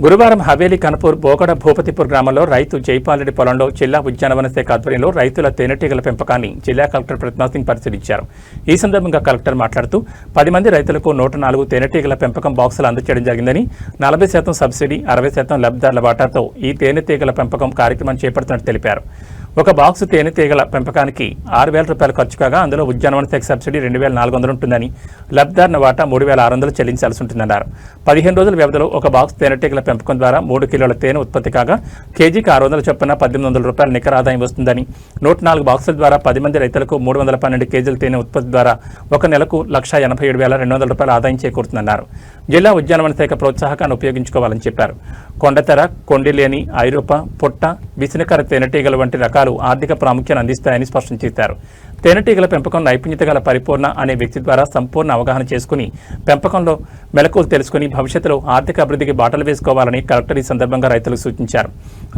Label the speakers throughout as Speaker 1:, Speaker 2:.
Speaker 1: గురువారం హవేలీ కనపూర్ బోగడ భూపతిపూర్ గ్రామంలో రైతు జైపాల్రెడ్డి పొలంలో జిల్లా ఉద్యానవన శాఖ ఆధ్వర్యంలో రైతుల తేనెటీగల పెంపకాన్ని జిల్లా కలెక్టర్ ప్రతాప్ సింగ్ పరిశీలించారు. ఈ సందర్భంగా కలెక్టర్ మాట్లాడుతూ 10 మంది రైతులకు 104 తేనెటీగల పెంపకం బాక్సులు అందజేయడం జరిగిందని, 40% సబ్సిడీ, 60% లబ్ధిదారుల వాటాతో ఈ తేనెటీగల పెంపకం కార్యక్రమాన్ని చేపడుతున్నట్టు తెలిపారు. ఒక బాక్సు తేనెటీగల పెంపకానికి 6,000 రూపాయలు ఖర్చు కాగా అందులో ఉద్యానవన శాఖ సబ్సిడీ 2,400 ఉంటుందని, లబ్ధిదారుల వాటా 3,600 చెల్లించాల్సి ఉంటుందన్నారు. 15 రోజుల వ్యవధిలో ఒక బాక్స్ తేనెటీగల పెంపకం ద్వారా 3 కిలోల తేనె ఉత్పత్తి కాగా కేజీకి 600 చొప్పున 1,800 రూపాయల నికర ఆదాయం వస్తుందని, 104 బాక్సుల ద్వారా 10 మంది రైతులకు 312 కేజీల తేనె ఉత్పత్తి ద్వారా ఒక నెలకు 1,87,200 రూపాయల ఆదాయం చేకూరుతుందన్నారు. జిల్లా ఉద్యానవన శాఖ ప్రోత్సాహకాన్ని ఉపయోగించుకోవాలని చెప్పారు. కొండతెర, కొండిలేని, ఐరోపా, పుట్ట, విసనకర తేనెటీగల వంటి రకాలు ఆర్థిక ప్రాముఖ్యాన్ని అందిస్తాయని స్పష్టం చేశారు. తేనెటీగల పెంపకం నైపుణ్యత గల పరిపూర్ణ అనే వ్యక్తి ద్వారా సంపూర్ణ అవగాహన చేసుకుని పెంపకంలో మెలకువలు తెలుసుకుని భవిష్యత్తులో ఆర్థిక అభివృద్ధికి బాటలు వేసుకోవాలని కలెక్టర్ ఈ సందర్భంగా రైతులకు సూచించారు.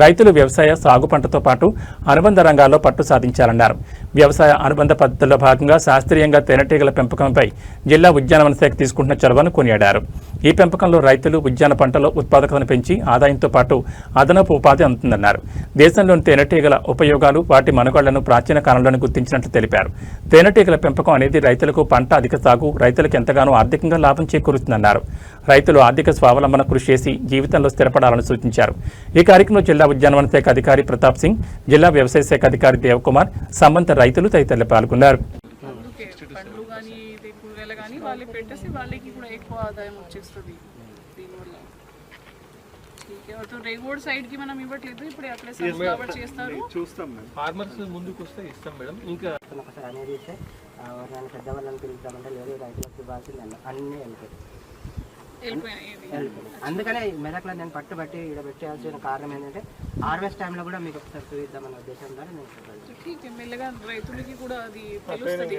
Speaker 1: రైతులు వ్యవసాయ సాగు పంటతో పాటు అనుబంధ రంగాల్లో పట్టు సాధించాలన్నారు. వ్యవసాయ అనుబంధ పద్ధతుల్లో భాగంగా శాస్త్రీయంగా తేనెటీగల పెంపకంపై జిల్లా ఉద్యానవన శాఖ తీసుకుంటున్న చొరవను కొనియాడారు. ఈ పెంపకంలో రైతులు ఉద్యాన పంటల ఉత్పాదకతను పెంచి ఆదాయంతో పాటు అదనపు ఉపాధి అందుతుందన్నారు. దేశంలోని తేనెటీగల ఉపయోగాలు, వాటి మనుగడలను ప్రాచీన కాలంలోనే గుర్తించినట్లు తెలిపారు. తేనెటీగల పెంపకం అనేది రైతులకు పంట అధిక సాగు, రైతులకు ఎంతగానో ఆర్థికంగా లాభం చేకూరుతుందన్నారు. రైతులు ఆర్థిక స్వావలంబన కృషి చేసి జీవితంలో స్థిరపడాలని సూచించారు. ఈ కార్యక్రమంలో జిల్లా ఉద్యానవన శాఖ అధికారి ప్రతాప్ సింగ్, జిల్లా వ్యవసాయ శాఖ అధికారి దేవకుమార్, సంబంధిత రైతులు తదితరులు పాల్గొన్నారు.
Speaker 2: రేగోడ్ సైడ్ కి మనం ఇవ్వట్లేదు, ఇప్పుడు అక్కడ సన్ఫ్లవర్ చేస్తారు.
Speaker 3: చూస్తాం మేడం, ఫార్మర్స్ ముందుకు వస్తే ఇస్తాం మేడం. ఇంకా
Speaker 4: ఒకసారి అనేది ఇస్తే ఎవరైనా పెద్దవాళ్ళని పిలుస్తామంటే లేదు, రైతులకు ఇవ్వాల్సింది అన్నీ వెళ్ళిపోయాయి. అందుకనే మెదక్లో నేను పట్టుబట్టి ఇక్కడ పెట్టాల్సిన కారణం ఏంటంటే హార్వెస్ట్ టైంలో కూడా మీకు ఒకసారి చూద్దామన్న ఉద్దేశంతో నేను
Speaker 2: మెల్లగా రైతులకి కూడా అది తెలుస్తుంది.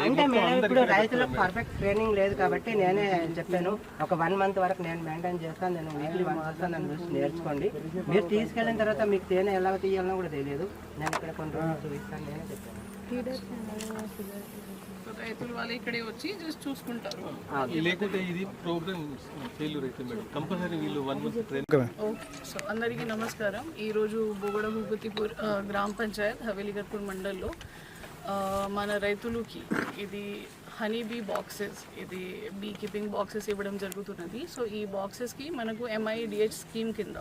Speaker 4: అంటే మేడం ఇప్పుడు రైతులకు పర్ఫెక్ట్ ట్రైనింగ్ లేదు కాబట్టి నేనే చెప్పాను, ఒక 1 మంత్ వరకు నేను మెయింటైన్ చేస్తాను, నేను వీక్లీ 1 వస్తాను, నన్ను చూసి నేర్చుకోండి. మీరు తీసుకెళ్ళిన తర్వాత మీకు తేనె ఎలా తీయాలనో కూడా తెలియదు, నేను ఇక్కడ కొన్ని రోజులు చూపిస్తాను నేనే చెప్పాను.
Speaker 2: రైతులు వాళ్ళు ఇక్కడే వచ్చి జస్ట్ చూసుకుంటారు.
Speaker 3: లేకుంటే ఇది ప్రోగ్రామ్ ఫెయిల్యూర్ అయితే మేడం కంపల్సరీ వీళ్ళు 1 మంత్ ట్రైనింగ్.
Speaker 2: ఓకే, సో అందరికీ నమస్కారం. ఈరోజు బోగడ భూపతిపూర్ గ్రామ పంచాయత్ హవేలీ కర్పూర్ మండల్లో మన రైతులకి ఇది హనీ బీ బాక్సెస్, ఇది బీ కీపింగ్ బాక్సెస్ ఇవ్వడం జరుగుతున్నది. సో ఈ బాక్సెస్కి మనకు MIDH స్కీమ్ కింద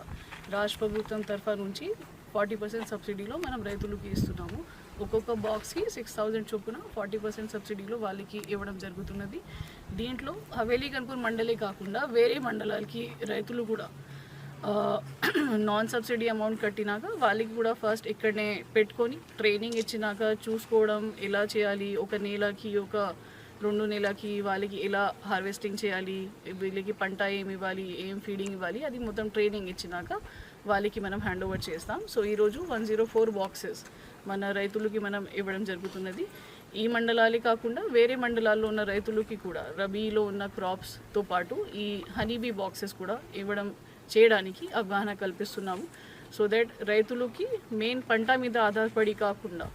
Speaker 2: రాష్ట్ర ప్రభుత్వం తరఫు నుంచి 40% సబ్సిడీలో మనం రైతులకి ఇస్తున్నాము. ఒక్కొక్క బాక్స్కి 6,000 చొప్పున 40% సబ్సిడీలో వాళ్ళకి ఇవ్వడం జరుగుతున్నది. దీంట్లో హవేలీ కర్పూర్ మండలే కాకుండా వేరే మండలాలకి రైతులు కూడా నాన్ సబ్సిడీ అమౌంట్ కట్టినాక వాళ్ళకి కూడా ఫస్ట్ ఇక్కడనే పెట్టుకొని ట్రైనింగ్ ఇచ్చినాక చూసుకోవడం ఎలా చేయాలి, ఒక నెలకి ఒక 2 నెలలకి వాళ్ళకి ఎలా హార్వెస్టింగ్ చేయాలి, వీళ్ళకి పంట ఏమి ఇవ్వాలి, ఏం ఫీడింగ్ ఇవ్వాలి, అది మొత్తం ట్రైనింగ్ ఇచ్చినాక వాళ్ళకి మనం హ్యాండ్ ఓవర్ చేస్తాం. సో ఈరోజు 104 బాక్సెస్ మన రైతులకి మనం ఇవ్వడం జరుగుతున్నది. ఈ మండలాలే కాకుండా వేరే మండలాల్లో ఉన్న రైతులకి కూడా రబీలో ఉన్న క్రాప్స్తో పాటు ఈ హనీబీ బాక్సెస్ కూడా ఇవ్వడం చేయడానికి అవగాహన కల్పిస్తున్నాము. సో దట్ రైతులకి మెయిన్ పంట మీద ఆధారపడి కాకుండా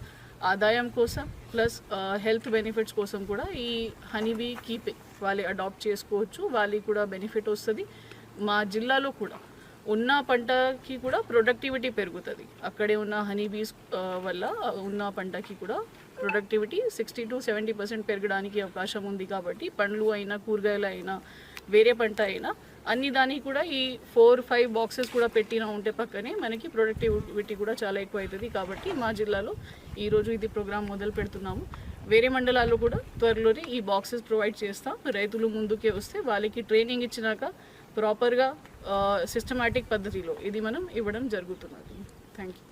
Speaker 2: ఆదాయం కోసం ప్లస్ హెల్త్ బెనిఫిట్స్ కోసం కూడా ఈ హనీబీ కీపింగ్ వాళ్ళు అడాప్ట్ చేసుకోవచ్చు, వాళ్ళకి కూడా బెనిఫిట్ వస్తుంది. మా జిల్లాలో కూడా ఉన్న పంటకి కూడా ప్రొడక్టివిటీ పెరుగుతుంది. అక్కడే ఉన్న హనీబీస్ వల్ల ఉన్న పంటకి కూడా ప్రొడక్టివిటీ 60 to 70% పెరగడానికి అవకాశం ఉంది. కాబట్టి పండ్లు అయినా, కూరగాయలు అయినా, వేరే పంట అయినా అన్ని దానికి కూడా ఈ 4-5 బాక్సెస్ కూడా పెట్టినా ఉంటే పక్కనే మనకి ప్రొడక్టివిటీ కూడా చాలా ఎక్కువ అవుతుంది. కాబట్టి మా జిల్లాలో ఈరోజు ఇది ప్రోగ్రామ్ మొదలు పెడుతున్నాము. వేరే మండలాల్లో కూడా త్వరలోనే ఈ బాక్సెస్ ప్రొవైడ్ చేస్తాం. రైతులు ముందుకే వస్తే వాళ్ళకి ట్రైనింగ్ ఇచ్చినాక ప్రాపర్గా సిస్టమాటిక్ పద్ధతిలో ఇది మనం ఇవ్వడం జరుగుతున్నది. Thank you.